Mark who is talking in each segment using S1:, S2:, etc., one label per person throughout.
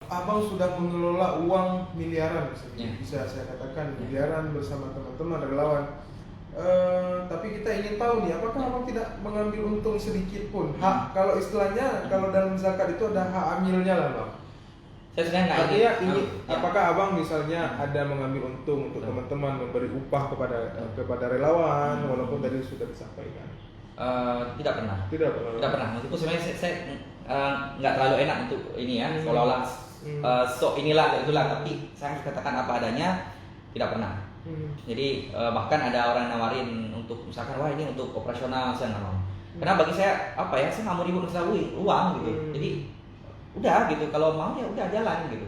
S1: abang sudah mengelola uang miliaran,
S2: Ya.
S1: bisa saya katakan miliaran bersama teman-teman relawan. Tapi kita ingin tahu nih, apakah abang tidak mengambil untung sedikit pun? Hak, kalau istilahnya, kalau dalam zakat itu ada hak amilnya lah bang.
S2: Saya sebenarnya nggak
S1: Artinya
S2: ingin.
S1: ini,
S2: Ya.
S1: apakah abang misalnya ada mengambil untung untuk teman-teman, memberi upah kepada relawan, walaupun tadi sudah disampaikan?
S2: Tidak pernah.
S1: Tidak pernah.
S2: Tidak pernah. Meskipun sebenarnya saya nggak terlalu enak untuk ini ya, seolah-olah sok inilah itulah, tapi saya harus katakan apa adanya. Tidak pernah. Jadi bahkan ada orang nawarin untuk misalkan, wah ini untuk operasional, saya nggak mau. Karena bagi saya apa ya, saya nggak mau ribut masalah uang gitu. Jadi udah gitu, kalau mau ya udah jalan gitu.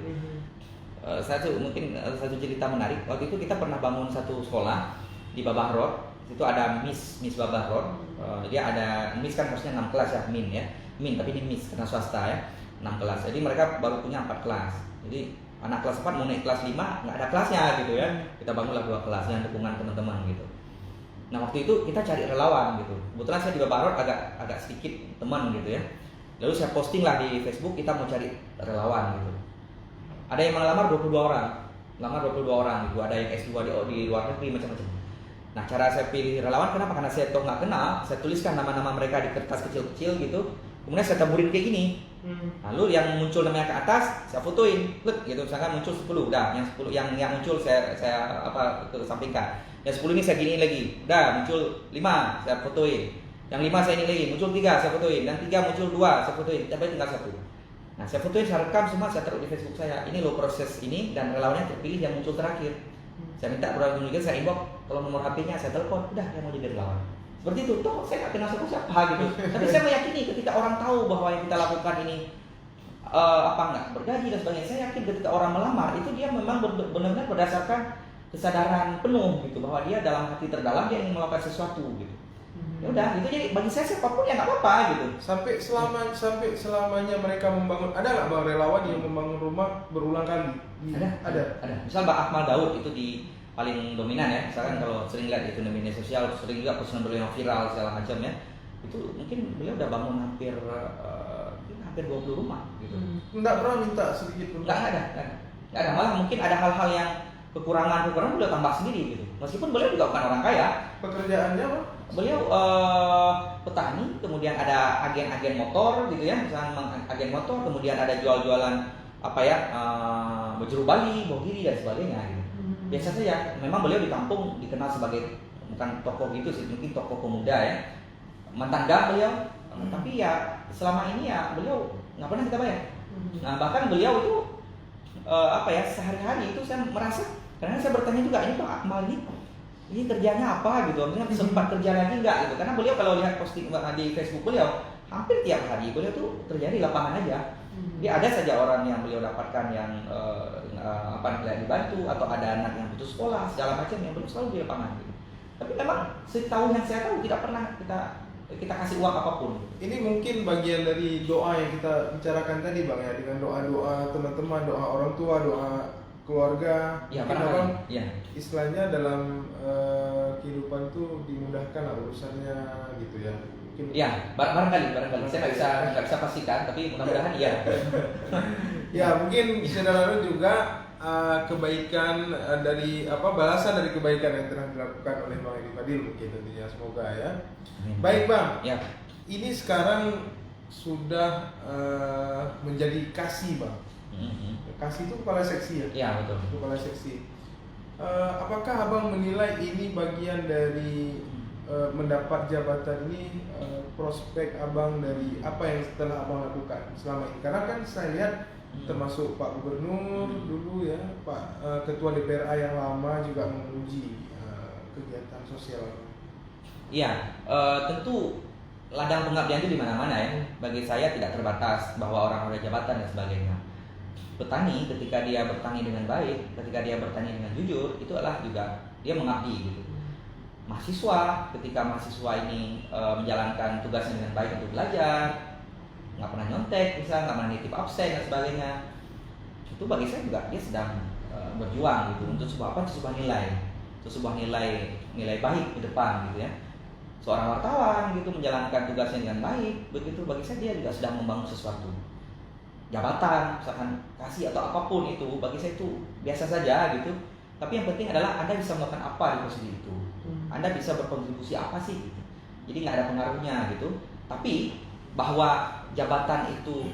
S2: Mungkin satu cerita menarik. Waktu itu kita pernah bangun satu sekolah di Babah Road. Itu ada Miss Babah Road. Dia ada Miss kan maksudnya 6 kelas ya, Min tapi ini Miss karena swasta ya, 6 kelas. Jadi mereka baru punya 4 kelas. Jadi anak kelas 4 mau naik kelas 5 nggak ada kelasnya gitu ya. Kita bangunlah 2 kelas dengan dukungan teman-teman gitu. Nah waktu itu kita cari relawan gitu. Kebetulan saya di Babah Road agak sedikit teman gitu ya. Lalu saya posting lah di Facebook, kita mau cari relawan gitu. Ada yang melamar 22 orang, gitu. Ada yang S2 di luar negeri, macam-macam. Nah cara saya pilih relawan kenapa? Karena saya toh nggak kenal, saya tuliskan nama-nama mereka di kertas kecil-kecil gitu. Kemudian saya taburin kayak gini. Lalu yang muncul namanya ke atas, saya fotoin, gitu. Misalkan muncul 10, udah yang 10 yang muncul saya kesampingkan. Yang 10 ini saya giniin lagi, udah muncul 5, saya fotoin. Yang 5 saya ini lagi, muncul 3, saya fotoin. Yang 3 muncul 2, saya fotoin. Tapi tinggal 1. Nah saya fotoin, saya rekam semua, saya taruh di Facebook saya. Ini loh proses ini, dan relawannya terpilih yang muncul terakhir. Saya minta produk juga, saya inbox, kalau nomor HP-nya saya telepon, udah yang mau jadi relawan. Seperti itu, toh saya nggak kenal siapa gitu. Tapi saya meyakini ketika orang tahu bahwa yang kita lakukan ini nggak bergaji dan sebagainya, saya yakin ketika orang melamar itu dia memang benar-benar berdasarkan kesadaran penuh gitu, bahwa dia dalam hati terdalam dia ingin melakukan sesuatu gitu. Ya udah, itu jadi bagi saya siapapun ya nggak apa-apa gitu.
S1: Sampai selamanya mereka membangun, ada nggak bang relawan yang membangun rumah berulang kali? Ada.
S2: Misal Mbak Akmal Daud itu di paling dominan ya. Misalkan kalau sering lihat itu di media sosial, sering juga postingan beliau yang viral segala macam ya. Itu mungkin beliau udah bangun hampir 20 rumah gitu.
S1: Nggak pernah minta sedikit pun?
S2: Nggak ada. Malah mungkin ada hal-hal yang kekurangan beliau tambah sendiri gitu. Meskipun beliau juga bukan orang kaya.
S1: Pekerjaannya apa?
S2: Beliau petani, kemudian ada agen-agen motor gitu ya, misalnya agen motor, kemudian ada jual-jualan baju Bali, Bogiri dan sebagainya gitu. Biasa saja, memang beliau di kampung dikenal sebagai bukan tokoh gitu sih, mungkin tokoh pemuda ya, mantan dam beliau. Tapi ya selama ini ya beliau nggak pernah kita bayar. Nah bahkan beliau itu sehari-hari itu saya merasa, karena saya bertanya juga, ini Pak Akmal ini kerjanya apa gitu, maksudnya sempat kerja lagi nggak gitu, karena beliau kalau lihat posting di Facebook beliau hampir tiap hari beliau tuh kerja di lapangan aja. Dia ada saja orang yang beliau dapatkan yang dibantu, atau ada anak yang putus sekolah segala macam yang beliau selalu di lapangan gitu. Tapi memang setahu yang saya tahu tidak pernah kita kasih uang apapun.
S1: Ini mungkin bagian dari doa yang kita bicarakan tadi bang ya, dengan doa-doa teman-teman, doa orang tua, doa keluarga.
S2: Ya,
S1: istilahnya dalam kehidupan tuh dimudahkan lah urusannya gitu ya. Mungkin
S2: ya barangkali saya nggak bisa pastikan, tapi mudah-mudahan iya.
S1: Ya mungkin saudara juga kebaikan dari balasan dari kebaikan yang telah dilakukan oleh Bang Edi Fadil mungkin tentunya, semoga ya. Baik bang,
S2: ya.
S1: Ini sekarang sudah menjadi kasih bang. Kasih itu kepala seksi ya?
S2: Iya betul.
S1: Kepala seksi. Apakah abang menilai ini bagian dari mendapat jabatan ini, prospek abang dari apa yang telah abang lakukan selama ini? Karena kan saya lihat termasuk Pak Gubernur dulu ya, Pak Ketua DPRA yang lama juga menguji kegiatan sosial.
S2: Iya, tentu ladang pengabdian itu di mana-mana ya. Bagi saya tidak terbatas bahwa orang ada jabatan dan sebagainya. Petani ketika dia bertani dengan baik, ketika dia bertani dengan jujur, itu adalah juga dia mengabdi gitu. Mahasiswa ketika mahasiswa ini menjalankan tugasnya dengan baik untuk belajar, nggak pernah nyontek, misalnya nggak pernah nitip absen dan sebagainya, itu bagi saya juga dia sedang berjuang gitu untuk sebuah nilai baik ke depan gitu ya. Seorang wartawan gitu menjalankan tugasnya dengan baik, begitu bagi saya dia juga sedang membangun sesuatu. jabatan, misalkan kasih atau apapun itu, bagi saya itu biasa saja gitu. Tapi yang penting adalah Anda bisa melakukan apa di posisi itu. Anda bisa berkontribusi apa sih? Gitu. Jadi nggak ada pengaruhnya gitu. Tapi bahwa jabatan itu,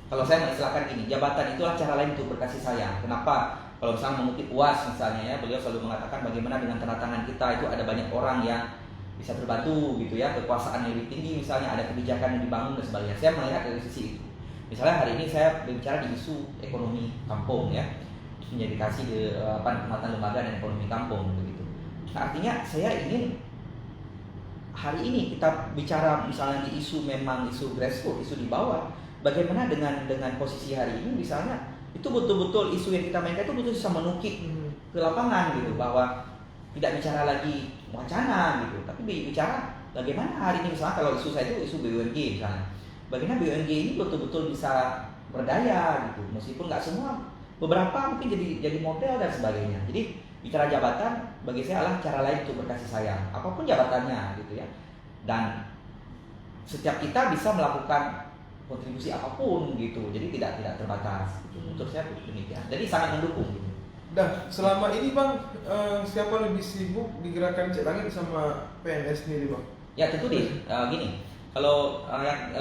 S2: kalau saya mengistilahkan gini, jabatan itulah cara lain untuk berkasih sayang. Kenapa? Kalau misalnya mengutip UAS misalnya ya, beliau selalu mengatakan bagaimana dengan tanda tangan kita itu ada banyak orang yang bisa terbantu gitu ya, kekuasaan yang lebih tinggi misalnya, ada kebijakan yang dibangun dan sebagainya. Saya melihat dari sisi itu. Misalnya hari ini saya berbicara di isu ekonomi kampung ya, dedikasi di penguatan lembaga dan ekonomi kampung begitu. Nah, artinya saya ingin hari ini kita bicara misalnya di isu memang isu grassroots, isu di bawah. Bagaimana dengan posisi hari ini misalnya itu betul-betul isu yang kita mainkan itu betul bisa menukik ke lapangan gitu, bahwa tidak bicara lagi wacana gitu, tapi bicara bagaimana hari ini misalnya kalau isu saya itu isu BUMG misalnya. Bagaimana BUMG ini betul-betul bisa berdaya gitu, meskipun nggak semua, beberapa mungkin jadi model dan sebagainya. Jadi bicara jabatan bagi saya adalah cara lain untuk berkasih sayang, apapun jabatannya gitu ya. Dan setiap kita bisa melakukan kontribusi apapun gitu, jadi tidak terbatas. Gitu. Menurut saya demikian. Jadi sangat mendukung. Gitu.
S1: Dah selama ini Bang, siapa lebih sibuk di gerakan Cek Langit sama PNS sendiri Bang?
S2: Ya tentu gini. Kalau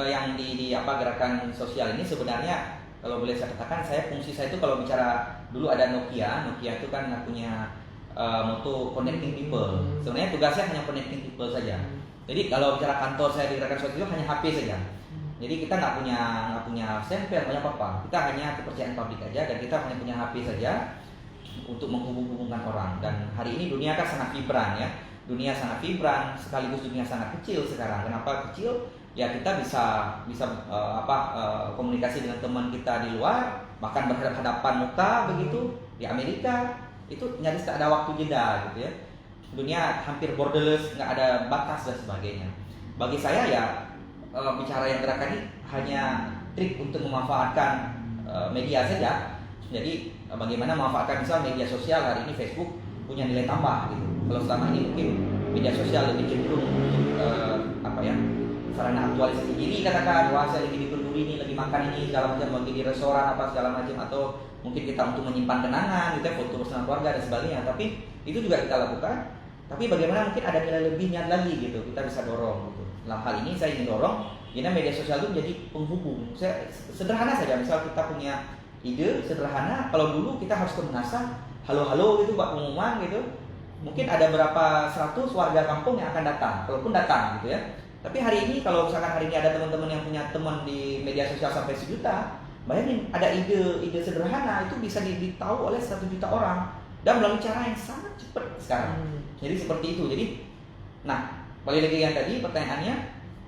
S2: yang di gerakan sosial ini sebenarnya kalau boleh saya katakan, fungsi saya itu kalau bicara dulu ada Nokia itu kan punya moto connecting people. Sebenarnya tugasnya hanya connecting people saja. Jadi kalau bicara kantor saya di gerakan sosial hanya HP saja. Jadi kita nggak punya stempel, punya apa-apa. Kita hanya kepercayaan publik aja dan kita hanya punya HP saja untuk menghubung-hubungkan orang. Dan hari ini dunia kan sangat vibran ya. Dunia sangat vibran, sekaligus dunia sangat kecil sekarang. Kenapa kecil? Ya kita bisa komunikasi dengan teman kita di luar, bahkan berhadapan muka begitu di Amerika itu nyaris tak ada waktu jeda gitu ya. Dunia hampir borderless, nggak ada batas dan sebagainya. Bagi saya ya bicara yang gerakan ini hanya trik untuk memanfaatkan media saja. Jadi bagaimana memanfaatkan misal media sosial hari ini Facebook punya nilai tambah gitu. Kalau selama ini mungkin media sosial lebih cenderung sarana aktualisasi diri, katakan wah saya lagi di Kenduri ini, lagi makan ini segala macam, lagi di restoran apa segala macam, atau mungkin kita untuk menyimpan kenangan gitu ya, foto bersama keluarga dan sebagainya. Tapi itu juga kita lakukan. Tapi bagaimana mungkin ada nilai lebihnya lagi gitu, kita bisa dorong gitu. Dalam hal ini saya ingin dorong karena media sosial itu menjadi penghubung. Saya sederhana saja, misal kita punya ide sederhana, kalau dulu kita harus ke Menasa, halo gitu buat pengumuman gitu. Mungkin ada berapa 100 warga kampung yang akan datang, kalaupun datang gitu ya. Tapi hari ini kalau misalkan hari ini ada teman-teman yang punya teman di media sosial sampai 1 juta, bayangin ada ide sederhana itu bisa ditahu oleh 1 juta orang dan melalui cara yang sangat cepat sekarang. Jadi seperti itu. Jadi, nah balik lagi yang tadi pertanyaannya,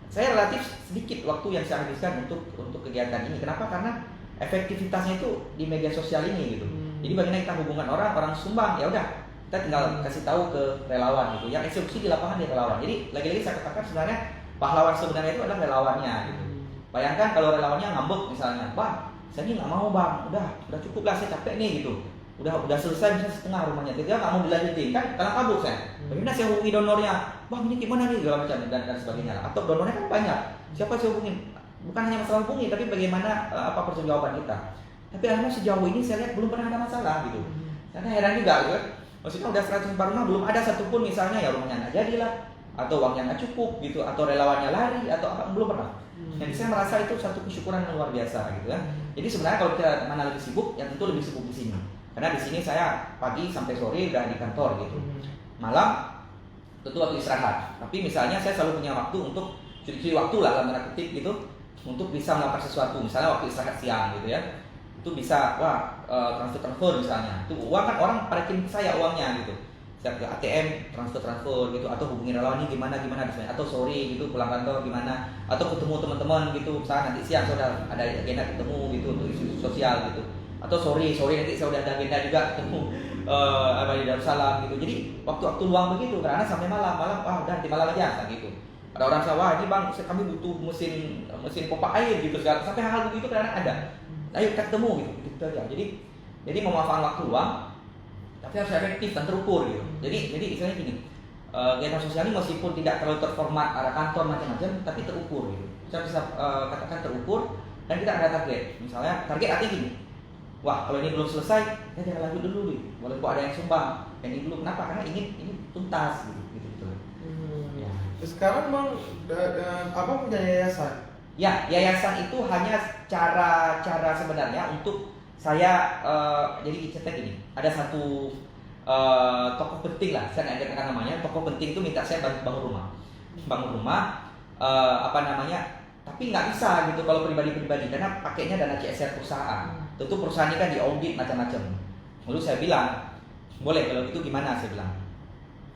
S2: saya relatif sedikit waktu yang saya habiskan untuk kegiatan ini. Kenapa? Karena efektivitasnya itu di media sosial ini gitu. Jadi bagaimana kita hubungan orang sumbang, ya udah kita tinggal kasih tahu ke relawan gitu. Yang eksekusi di lapangan di relawan. Jadi lagi-lagi saya katakan sebenarnya pahlawan sebenarnya itu adalah relawannya gitu. Bayangkan kalau relawannya ngambek misalnya, "Bang, saya ini nggak mau Bang, udah cukup lah, saya capek nih gitu. Udah selesai misalnya setengah rumahnya, dia nggak mau dilanjutin kan, karena kabur saya. Bagaimana saya hubungi donornya? Bang ini gimana nih segala macam dan sebagainya. Atau donornya kan banyak, siapa saya hubungin? Bukan hanya masalah hubungi, tapi bagaimana pertanggungjawaban kita. Tapi akhirnya sejauh ini saya lihat belum pernah ada masalah gitu. Karena heran juga gitu. Maksudnya udah 104 rumah belum ada satupun misalnya ya rumahnya nggak jadi lah, atau uangnya nggak cukup gitu, atau relawannya lari atau apa, belum pernah. Jadi saya merasa itu satu kesyukuran yang luar biasa gitu ya. Jadi sebenarnya kalau kita mana lebih sibuk, ya tentu lebih sibuk di sini. Karena di sini saya pagi sampai sore udah di kantor gitu. Malam tentu waktu istirahat. Tapi misalnya saya selalu punya waktu untuk cuci waktu lah dalam tanda kutip gitu, untuk bisa melakukan sesuatu. Misalnya waktu istirahat siang gitu ya, itu bisa transfer misalnya. Itu uang kan orang parkirin ke saya uangnya gitu. Saya ke ATM transfer gitu, atau hubungi relawan ini gimana atau sore gitu pulang kantor gimana, atau ketemu teman-teman gitu. Misalnya nanti siang sudah ada agenda ketemu gitu untuk isu sosial gitu, atau sore nanti saya udah ada agenda juga ketemu di Darussalam gitu. Jadi waktu luang begitu, karena sampai malam udah nanti malam aja gitu. Ada orang sawah ini Bang, kami butuh mesin pompa air gitu segala, sampai hal begitu karena ada. Ayo kita ketemu gitu aja. Jadi memanfaatkan waktu luang tapi harus efektif dan terukur gitu. Jadi istilahnya gini, kegiatan sosial ini meskipun tidak terlalu terformat arah kantor macam-macam, tapi terukur gitu. Saya bisa katakan terukur dan kita ada target. Misalnya target artinya gini, wah kalau ini belum selesai, ya jangan lanjut dulu nih. Walaupun ada yang sumbang, yang ini dulu. Kenapa? Karena ini tuntas gitu. Ya.
S1: Sekarang Bang Abang punya yayasan?
S2: Ya, yayasan itu hanya cara sebenarnya untuk saya jadi ceritanya gini. Ada satu tokoh penting lah, saya nggak katakan namanya. Tokoh penting itu minta saya bangun rumah, tapi nggak bisa gitu kalau pribadi karena pakainya dana CSR perusahaan. Tentu perusahaan ini kan diaudit macam-macam. Lalu saya bilang, boleh kalau gitu gimana? Saya bilang,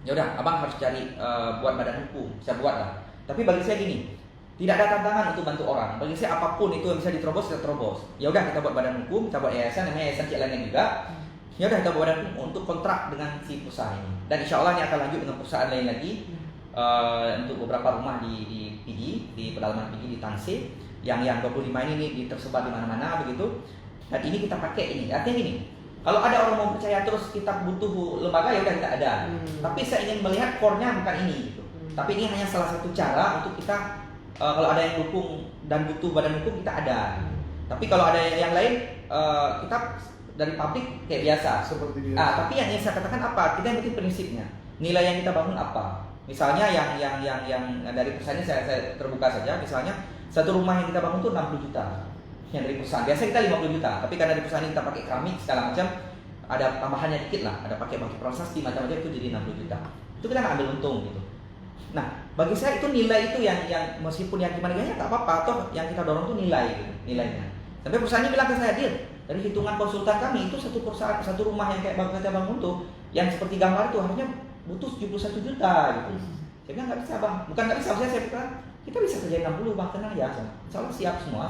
S2: ya udah, abang harus cari buat badan hukum. Saya buat lah. Tapi bagi saya gini, tidak ada tantangan untuk bantu orang. Bagi saya apapun itu yang bisa diterobos, kita terobos. Ya udah, kita buat badan hukum, kita buat yayasan, namanya yayasan Cik Lainnya juga. Ya udah, kita buat badan hukum untuk kontrak dengan si perusahaan ini. Dan insya Allah ini akan lanjut dengan perusahaan lain lagi. Untuk beberapa rumah di PD, di pedalaman PD di Tangsih, yang 25 ini tersebar di mana-mana begitu. Dan ini kita pakai ini. Artinya gini, kalau ada orang mau percaya terus kita butuh lembaga, ya udah kita ada. Tapi saya ingin melihat core-nya bukan ini gitu. Tapi ini hanya salah satu cara untuk kita kalau ada yang dukung dan butuh badan hukum, kita ada. Tapi kalau ada yang lain, kita dari publik kayak biasa.
S1: Seperti biasa.
S2: Tapi yang ingin saya katakan apa? Kita yang penting prinsipnya. Nilai yang kita bangun apa? Misalnya yang dari perusahaannya saya terbuka saja. Misalnya satu rumah yang kita bangun itu 60 juta. Yang dari perusahaan biasa kita 50 juta. Tapi karena di perusahaan ini kita pakai keramik segala macam, ada tambahannya dikit lah. Ada pakai prasasti macam-macam, itu jadi 60 juta. Itu kita nggak ambil untung gitu. Nah, bagi saya itu nilai itu yang meskipun yang gimana nggak apa-apa. Toh yang kita dorong itu nilai gitu, nilainya. Sampai perusahaannya bilang ke saya, Dir, dari hitungan konsultan kami itu satu rumah yang kayak kita bangun tuh, yang seperti gambar itu harusnya butuh 71 juta gitu. Saya bilang nggak bisa bang, bukan nggak bisa, saya bilang kita bisa kerjain 60 bang, tenang ya, insya Allah siap semua.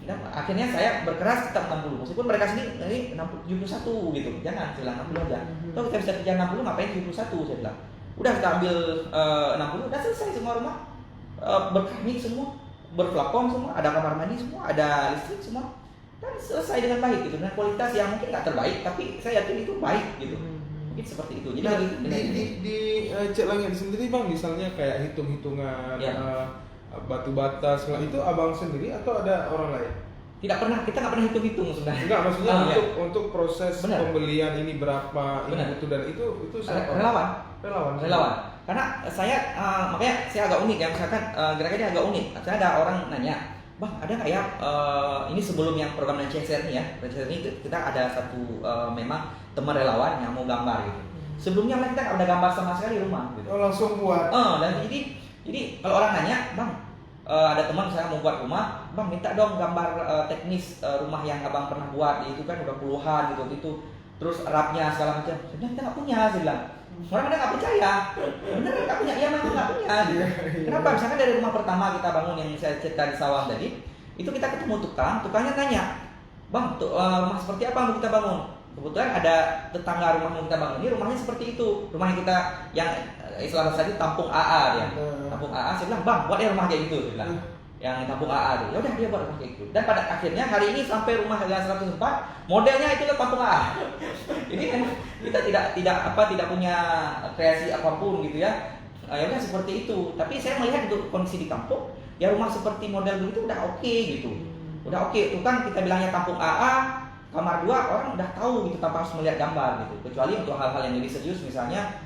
S2: Dan akhirnya saya berkeras tetap 60, meskipun mereka sendiri ini 71 gitu, jangan saya bilang 60 aja. Kalau kita bisa kerja 60 ngapain 71, saya bilang. Udah kita ambil 60, udah selesai semua rumah, berkeramik semua, berplafon semua, ada kamar mandi semua, ada listrik semua, dan selesai dengan baik gitu, dengan kualitas yang mungkin nggak terbaik, tapi saya yakin itu baik gitu. Mungkin seperti itu. Jadi
S1: di Cik Langit sendiri bang, misalnya kayak hitung-hitungan batu bata segala itu abang sendiri atau ada orang lain?
S2: Tidak pernah, kita nggak pernah hitung-hitung sebenarnya.
S1: Enggak, maksudnya untuk proses pembelian ini berapa ini butuh, dan itu siapa? Relawan. Karena saya makanya saya agak unik ya, misalkan gerakannya agak unik. Saya ada orang nanya, bang ada nggak ya ini sebelum yang program CSR ini ya, CSR ini kita ada satu memang teman relawan yang mau gambar gitu. Sebelumnya kita nggak ada gambar sama sekali rumah gitu. Oh, langsung buat.
S2: Dan jadi kalau orang nanya, bang ada teman saya mau buat rumah, bang minta dong gambar teknis rumah yang abang pernah buat, itu kan udah puluhan gitu, terus rapnya segala macam. Sebenarnya kita nggak punya, saya bilang. Orang kadang nggak percaya, bener nggak punya, iya memang nggak punya. Gitu. Kenapa? Misalkan dari rumah pertama kita bangun yang saya cerita di Sawang tadi, itu kita ketemu tukangnya tanya, bang rumah seperti apa mau kita bangun? Kebetulan ada tetangga rumah yang kita bangun ini rumahnya seperti itu, rumah yang kita yang istilah tadi tampung AA dia, tampung AA. Saya bilang bang buat rumah kayak gitu, dia bilang. Yang tampung AA dia, ya udah dia buat rumah kayak gitu. Dan pada akhirnya hari ini sampai rumah harga 104, modelnya itu tampung AA. Ini kan kita tidak punya kreasi apapun gitu ya. Ya udah seperti itu. Tapi saya melihat untuk kondisi di kampung, ya rumah seperti model begitu udah oke gitu. Udah oke. Itu kan kita bilangnya tampung AA, kamar 2 orang udah tahu gitu tanpa harus melihat gambar gitu. Kecuali untuk hal-hal yang lebih serius, misalnya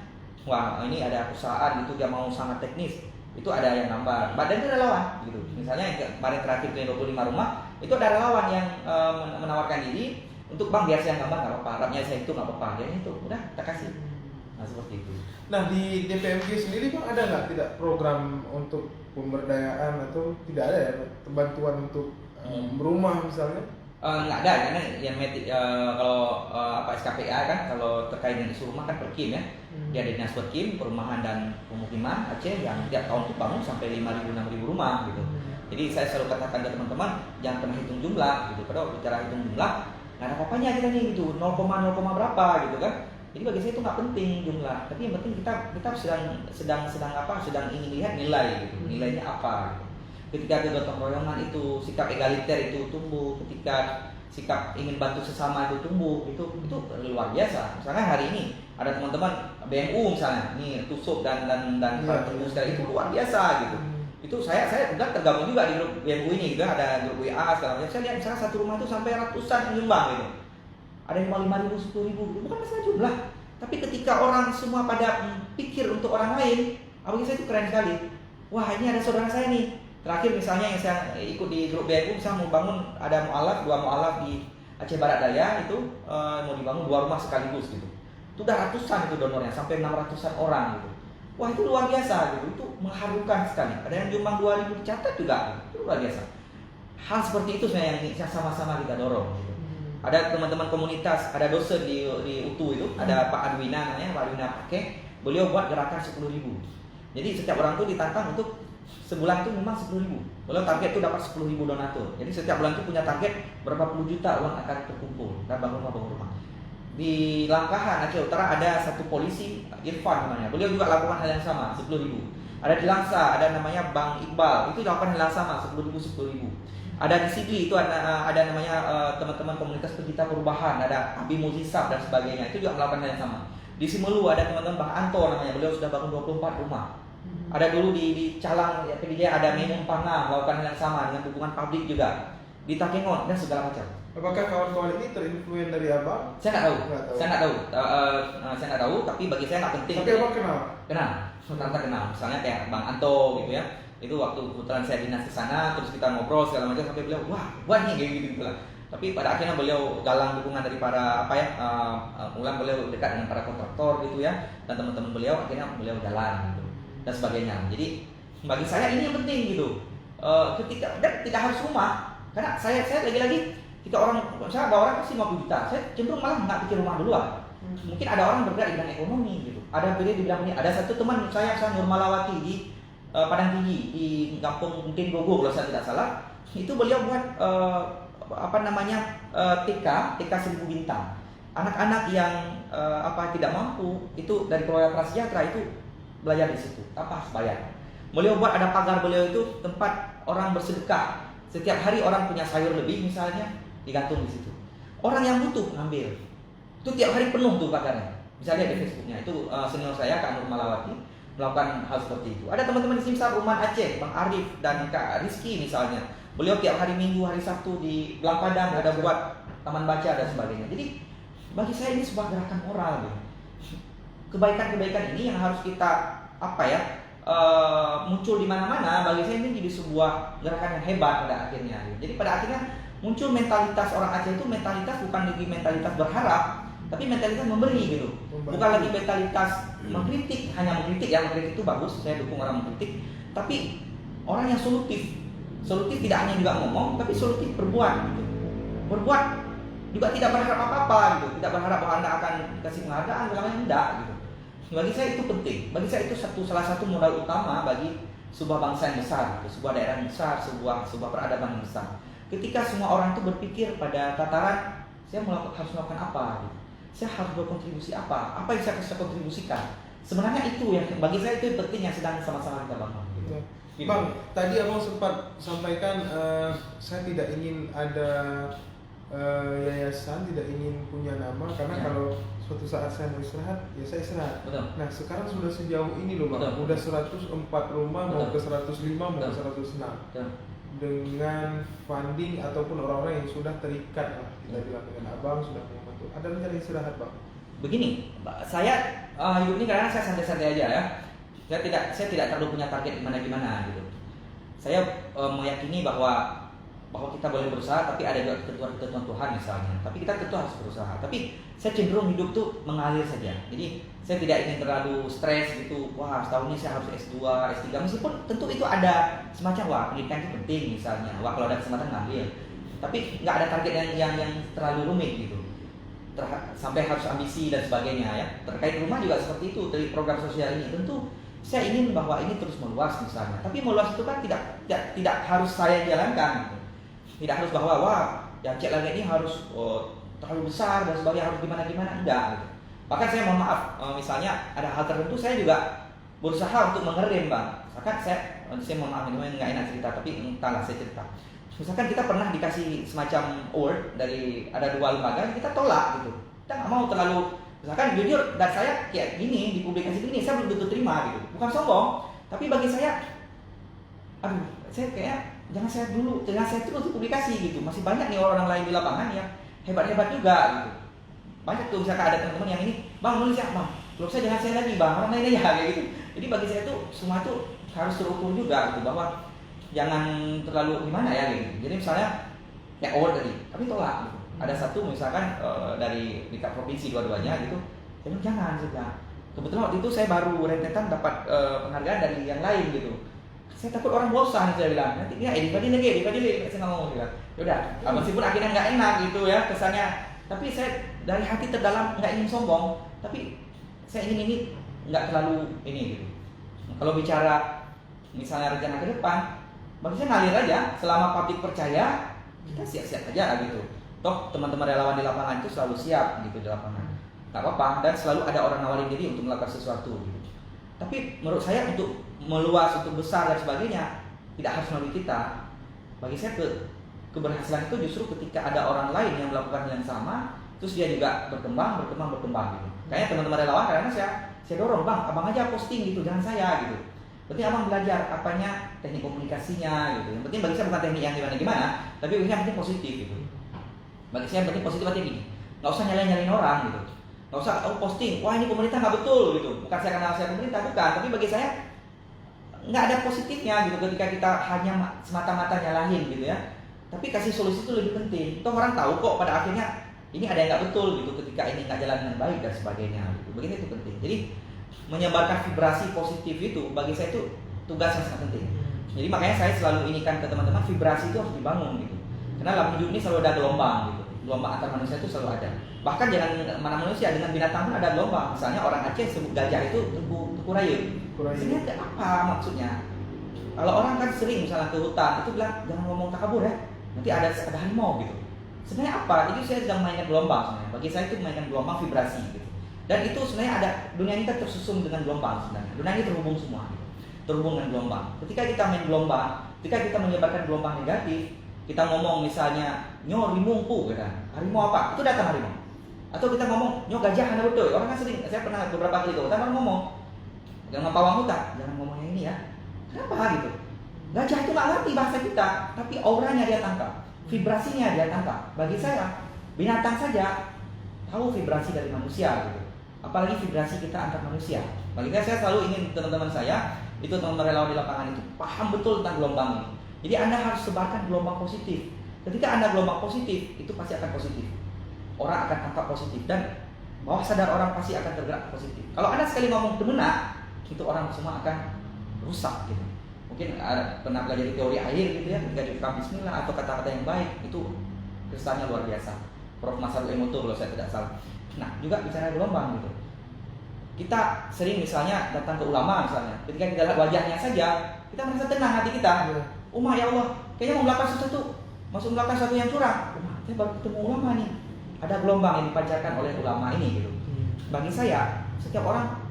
S2: wah ini ada perusahaan gitu dia mau sangat teknis, itu ada yang gambar. Badan itu relawan gitu. Misalnya yang kemarin terakhir 25 rumah, itu ada relawan yang menawarkan diri untuk bang biar saya gambar nggak apa-apa, rapnya saya itu nggak apa-apa, dia itu udah kita kasih. Nah seperti itu.
S1: Nah di DPMG sendiri bang ada nggak tidak program untuk pemberdayaan atau tidak ada ya bantuan untuk rumah misalnya?
S2: Nggak ada karena yang kalau SKPA kan kalau terkait dengan isu rumah kan Perkim ya. Dia ada dinas Perkim perumahan dan pemukiman Aceh yang tiap tahun itu bangun sampai 5.000-6.000 rumah gitu. Jadi saya selalu katakan ke teman-teman jangan pernah hitung jumlah gitu. Kalau bicara hitung jumlah nggak ada apa-apanya kita nih gitu 0, berapa gitu kan. Jadi bagi saya itu nggak penting jumlah. Tapi yang penting kita sedang ingin lihat nilai gitu. Nilainya apa gitu. Ketika ada gotong royongan itu, sikap egaliter itu tumbuh, ketika sikap ingin bantu sesama itu tumbuh, itu luar biasa. Misalnya hari ini ada teman-teman BMU misalnya, nih tusuk dan itu luar biasa gitu. Itu saya kemudian tergabung juga di grup WMU ini gitu, ada grup WA segala macam. Saya lihat misalnya satu rumah itu sampai ratusan yang nyumbang gitu. Ada yang 5.000, 10.000 gitu. Bukan masalah jumlah, tapi ketika orang semua pada pikir untuk orang lain, bagi saya itu keren sekali. Wah, ini ada saudara saya nih. Terakhir misalnya yang saya ikut di grup BMU, misalnya mau bangun, ada mualaf, 2 mualaf di Aceh Barat Daya itu mau dibangun 2 rumah sekaligus gitu. Itu udah ratusan itu donornya, sampai 600-an orang gitu. Wah, itu luar biasa gitu, itu mengharukan sekali. Ada yang nyumbang 2.000 dicatat juga, gitu. Itu luar biasa. Hal seperti itu sebenarnya yang sama-sama kita dorong gitu. Ada teman-teman komunitas, ada dosen di UTU itu, ada Pak Adwina namanya, Pak Adwina Pakai, beliau buat gerakan 10.000. Jadi setiap orang tuh ditantang untuk sebulan itu memang 10.000. Beliau target itu dapat 10.000 donatur. Jadi setiap bulan itu punya target berapa puluh juta uang akan terkumpul dan bangun rumah. Di Langkahan Aceh Utara ada satu polisi, Irfan namanya. Beliau juga lakukan hal yang sama, 10.000. Ada di Langsa, ada namanya Bang Iqbal, itu lakukan hal yang sama, 10.000. Ada di Sigli itu ada namanya teman-teman komunitas pecinta perubahan, ada Abi Muzisab dan sebagainya, itu juga melakukan hal yang sama. Di Simelu ada teman-teman Bang Anto namanya, beliau sudah bangun 24 rumah. Ada dulu di Calang, ya, PDJ ada Memun Pangam melakukan hal yang sama dengan dukungan publik juga. Di Takengon dan segala macam.
S1: Apakah kawan-kawan ini terinfluen dari abang?
S2: Saya nggak tahu. Tapi bagi saya nggak penting.
S1: Tapi abang kenal?
S2: Ternyata kenal. Misalnya kayak Bang Anto gitu ya. Itu waktu kebetulan saya dinas ke sana, terus kita ngobrol segala macam sampai beliau, wah nih kayak gitu lah. Tapi pada akhirnya beliau galang dukungan dari para ulang beliau dekat dengan para kontraktor gitu ya, dan teman-teman beliau akhirnya beliau jalan gitu dan sebagainya. Jadi bagi saya ini yang penting gitu. Ketika dan tidak harus rumah, karena saya lagi-lagi ketika orang, misalnya ada orang kasih 50 juta, saya cenderung malah nggak pikir rumah duluan. Mungkin ada orang bergerak di bidang ekonomi gitu, ada beda di bidang ini. Ada satu teman saya Nurmalawati di Padang Tinggi di kampung mungkin Gogo kalau saya tidak salah, itu beliau buat TK 1000 bintang. Anak-anak yang tidak mampu itu dari keluarga prasejahtera itu belajar di situ tanpa harus bayar. Beliau buat ada pagar beliau itu tempat orang bersedekah. Setiap hari orang punya sayur lebih misalnya digantung di situ. Orang yang butuh ngambil. Itu tiap hari penuh tuh pagarnya. Bisa lihat di Facebooknya. Itu senior saya Kak Nur Malawati melakukan hal seperti itu. Ada teman-teman di Simsar Uman Aceh, Bang Arif dan Kak Rizky misalnya. Beliau tiap hari Minggu, hari Sabtu di Belang Padang ada buat taman baca dan sebagainya. Jadi bagi saya ini sebuah gerakan moral gitu. Kebaikan-kebaikan ini yang harus kita muncul di mana-mana. Bagi saya ini jadi sebuah gerakan yang hebat pada akhirnya. Jadi pada akhirnya muncul mentalitas orang Aceh itu mentalitas bukan lagi mentalitas berharap, tapi mentalitas memberi gitu. Bukan lagi mentalitas mengkritik, hanya mengkritik. Ya mengkritik itu bagus, saya dukung orang mengkritik. Tapi orang yang solutif. Solutif tidak hanya juga ngomong, tapi solutif berbuat gitu. Berbuat juga tidak berharap apa-apa gitu. Tidak berharap bahwa Anda akan dikasih penghargaan, selama enggak gitu. Bagi saya itu penting. Bagi saya itu salah satu modal utama bagi sebuah bangsa yang besar, gitu. Sebuah daerah yang besar, sebuah peradaban yang besar. Ketika semua orang itu berpikir pada tataran saya harus melakukan apa gitu. Saya harus berkontribusi apa yang saya bisa kontribusikan. Sebenarnya itu yang bagi saya itu yang penting yang sedang sama-sama kita bangun gitu.
S1: Gitu. Bang, tadi abang sempat sampaikan saya tidak ingin ada yayasan, tidak ingin punya nama karena kalau suatu saat saya mau istirahat, ya saya istirahat.
S2: Betul.
S1: Nah sekarang sudah sejauh ini loh Bang, udah 104 rumah, mau ke 105, mau ke 106. Betul. Dengan funding ataupun orang-orang yang sudah terikat lah, kita bilang dengan abang sudah membantu. Ada rencana istirahat Bang?
S2: Begini, saya hidup ini karena saya santai-santai aja ya. Saya tidak terlalu punya target gimana gitu. Saya meyakini bahwa kita boleh berusaha, tapi ada juga ketentuan Tuhan misalnya. Tapi kita tentu harus berusaha. Tapi saya cenderung hidup tuh mengalir saja. Jadi saya tidak ingin terlalu stres gitu. Wah, setahun ini saya harus S2, S3. Meskipun tentu itu ada semacam pendidikan itu penting misalnya. Kalau ada kesempatan ngambil. Tapi nggak ada target yang terlalu rumit gitu. Sampai harus ambisi dan sebagainya ya. Terkait rumah juga seperti itu. Dari program sosial ini tentu saya ingin bahwa ini terus meluas misalnya. Tapi meluas itu kan tidak harus saya jalankan. Gitu. Tidak harus bahwa yang cek lagi ini harus terlalu besar dan sebagainya, harus gimana enggak gitu. Bahkan saya mohon maaf, misalnya ada hal tertentu saya juga berusaha untuk mengerem Bang. Misalkan saya mohon maaf ini nggak enak cerita, tapi entahlah saya cerita. Misalkan kita pernah dikasih semacam award dari ada 2 lembaga, kita tolak gitu. Kita nggak mau terlalu, misalkan jujur dan saya kayak gini di publikasi ini saya belum tentu terima gitu. Bukan sombong, tapi bagi saya aduh saya kayak jangan saya terus publikasi gitu, masih banyak nih orang lain di lapangan yang hebat-hebat juga gitu. Banyak tuh misalkan ada teman-teman yang ini, bang nulis ya bang, kalau saya jangan saya lagi bang, orang lain aja kayak gitu. Jadi bagi saya tuh semua tuh harus terukur juga gitu, bahwa jangan terlalu gimana ya gitu. Jadi misalnya ya award tadi, tapi tolak gitu. Ada satu misalkan dari tingkat provinsi dua-duanya gitu, saya bilang jangan juga. Kebetulan waktu itu saya baru rentetan dapat penghargaan dari yang lain gitu. Saya takut orang bosan, saya bilang nanti dia Edi Fadil saya nggak mau bilang. Yaudah, meskipun akhirnya nggak enak gitu ya kesannya, tapi saya dari hati terdalam nggak ingin sombong, tapi saya ingin ini nggak terlalu ini gitu. Kalau bicara misalnya rencana ke depan, bagi saya ngalir aja, selama publik percaya kita siap-siap aja gitu. Toh teman-teman relawan di lapangan itu selalu siap gitu di lapangan, nggak apa-apa, dan selalu ada orang nawarin diri untuk melakukan sesuatu gitu. Tapi menurut saya untuk meluas, untuk besar dan sebagainya tidak harus melalui kita. Bagi saya keberhasilan itu justru ketika ada orang lain yang melakukan yang sama, terus dia juga berkembang gitu. Kayaknya teman-teman relawan karena saya dorong, bang, abang aja posting gitu, jangan saya gitu. Penting abang belajar apanya, teknik komunikasinya gitu. Yang penting bagi saya bukan teknik yang gimana, tapi yang penting positif gitu. Bagi saya yang penting positif artinya gini, nggak usah nyalain orang gitu. Nggak usah posting, wah ini pemerintah nggak betul gitu. Bukan saya kenal saya pemerintah, bukan. Tapi bagi saya nggak ada positifnya gitu ketika kita hanya semata-mata nyalahin gitu ya. Tapi kasih solusi itu lebih penting. Toh orang tahu kok pada akhirnya ini ada yang nggak betul gitu ketika ini nggak jalan dengan baik dan sebagainya. Gitu. Begitu itu penting. Jadi menyebarkan vibrasi positif itu bagi saya itu tugas yang sangat penting. Jadi makanya saya selalu inikan ke teman-teman, vibrasi itu harus dibangun gitu. Karena dalam hidup ini selalu ada gelombang gitu. Gelombang antar manusia itu selalu ada. Bahkan jangan mana manusia, dengan binatang pun ada gelombang. Misalnya orang Aceh sebut gajah itu Tengku Rayut. Sebenarnya apa maksudnya? Kalau orang kan sering misalnya ke hutan itu bilang jangan ngomong takabur ya, nanti ada harimau gitu. Sebenarnya apa? Itu saya sedang mainkan gelombang sebenarnya. Bagi saya itu mainkan gelombang vibrasi gitu. Dan itu sebenarnya ada, dunia ini kan tersusun dengan gelombang sebenarnya. Dunia ini terhubung semua. Terhubung dengan gelombang. Ketika kita main gelombang, ketika kita menyebarkan gelombang negatif, kita ngomong misalnya nyo rimungku gitu. Harimau apa? Itu datang harimau. Atau kita ngomong nyo gajah hana betul. Orang kan sering, saya pernah beberapa kali ke hutan orang ngomong jangan pawang hutan, jangan ngomong yang ini ya. Kenapa gitu? Gajah itu nggak ngerti bahasa kita, tapi auranya dia tangkap, vibrasinya dia tangkap. Bagi saya, binatang saja tahu vibrasi dari manusia gitu. Apalagi vibrasi kita antar manusia. Bagi saya selalu ingin teman-teman saya, itu teman-teman relawan di lapangan itu paham betul tentang gelombang ini. Jadi Anda harus sebarkan gelombang positif. Ketika Anda gelombang positif, itu pasti akan positif. Orang akan tangkap positif dan bawah sadar orang pasti akan tergerak positif. Kalau Anda sekali ngomong demenak, itu orang semua akan rusak gitu. Mungkin pernah belajar teori air gitu ya, ketika diucapkan bismillah atau kata-kata yang baik, itu kristalnya luar biasa. Prof. Masarul Emoto kalau saya tidak salah. Nah, juga bicara gelombang gitu. Kita sering misalnya datang ke ulama misalnya, ketika kita lihat wajahnya saja, kita merasa tenang hati kita. Umar ya Allah, kayaknya mau melakukan sesuatu, masuk melakukan sesuatu yang curang. Saya baru ketemu ulama nih. Ada gelombang yang dipancarkan oleh ulama ini gitu. Bagi saya, setiap orang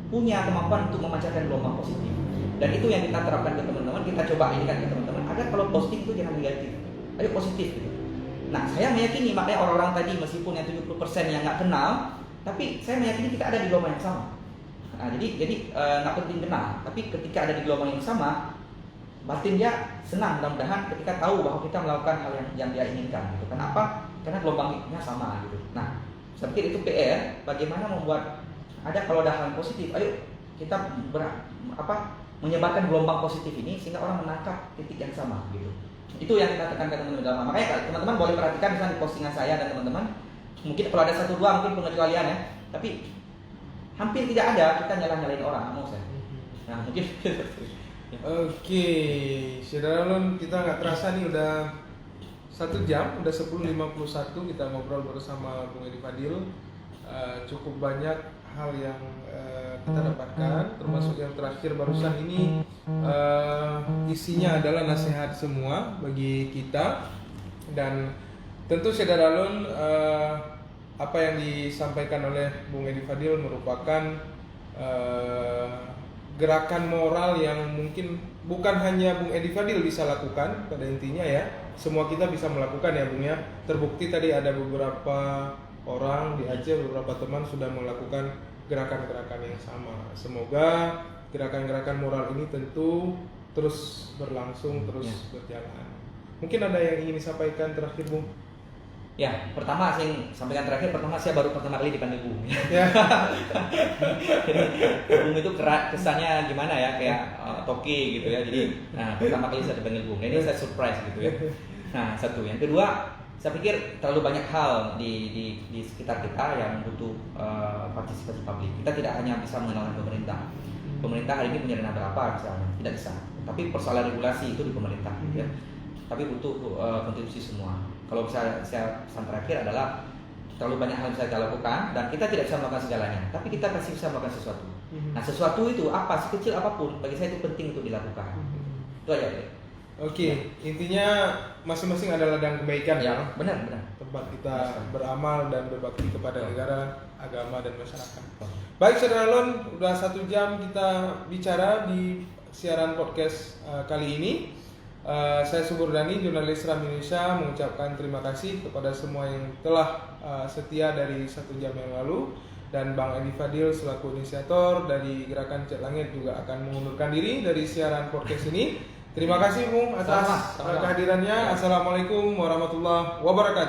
S2: punya kemampuan untuk memancarkan gelombang positif. Dan itu yang kita terapkan ke teman-teman, kita coba ini kan ke teman-teman agar kalau posting itu jangan negatif. Ayo positif gitu. Nah, saya meyakini makanya orang-orang tadi meskipun yang 70% yang nggak kenal, tapi saya meyakini kita ada di gelombang yang sama. Nah, jadi nggak penting kenal, tapi ketika ada di gelombang yang sama, batin dia senang mudah-mudahan ketika tahu bahwa kita melakukan hal yang dia inginkan. Gitu. Kenapa? Karena gelombangnya sama gitu. Nah, saya pikir itu PR. Bagaimana membuat ada kalau ada hal yang positif, ayo kita menyebarkan gelombang positif ini sehingga orang menangkap titik yang sama gitu. Itu yang kita tekankan teman-teman. Makanya teman-teman boleh perhatikan misalnya di postingan saya dan teman-teman, mungkin kalau ada 1-2 mungkin pengecualian ya, tapi hampir tidak ada kita nyalain orang, mau saya. Nah mungkin.
S1: Oke, Saudara, kita nggak terasa nih udah 1 jam, udah 10.51 kita ngobrol bersama Bung Edi Fadil. Cukup banyak hal yang kita dapatkan, termasuk yang terakhir barusan ini isinya adalah nasihat semua bagi kita. Dan tentu Saudara Lun, apa yang disampaikan oleh Bung Edi Fadil merupakan gerakan moral yang mungkin bukan hanya Bung Edi Fadil bisa lakukan pada intinya ya, semua kita bisa melakukan ya Bung ya. Terbukti tadi ada beberapa orang di Aceh, beberapa teman sudah melakukan gerakan-gerakan yang sama. Semoga gerakan-gerakan moral ini tentu terus berlangsung, terus
S2: Ya.
S1: berjalan. Mungkin ada yang ingin disampaikan terakhir, Bung?
S2: Ya, pertama saya sampaikan terakhir, saya baru pertama kali dipanggil Bung.
S1: Ya.
S2: Bung itu kesannya gimana ya, kayak toki gitu ya. Jadi, pertama kali saya dipanggil Bung. Ini saya surprise gitu ya. Nah, satu. Yang kedua, saya pikir terlalu banyak hal di sekitar kita yang butuh partisipasi publik. Kita tidak hanya bisa mengenalkan pemerintah. Pemerintah hari ini punya dana berapa misalnya, tidak bisa. Tapi persoalan regulasi itu di pemerintah, gitu ya. Tapi butuh kontribusi semua. Kalau saya pesan terakhir adalah terlalu banyak hal yang bisa kita lakukan dan kita tidak bisa melakukan segalanya, tapi kita pasti bisa melakukan sesuatu. Nah, sesuatu itu apa, sekecil apapun, bagi saya itu penting untuk dilakukan. Itu aja.
S1: Oke, intinya masing-masing ada ladang kebaikan ya.
S2: Benar.
S1: Tempat kita beramal dan berbakti kepada negara, agama dan masyarakat. Baik, Saudara Lon, udah 1 jam kita bicara di siaran podcast kali ini. Saya Subur Dhani, jurnalis RAM Indonesia, mengucapkan terima kasih kepada semua yang telah setia dari 1 jam yang lalu, dan Bang Edi Fadil selaku inisiator dari Gerakan Cat Langit juga akan mengundurkan diri dari siaran podcast ini. Terima kasih Bung atas kehadirannya. Assalamualaikum warahmatullahi wabarakatuh.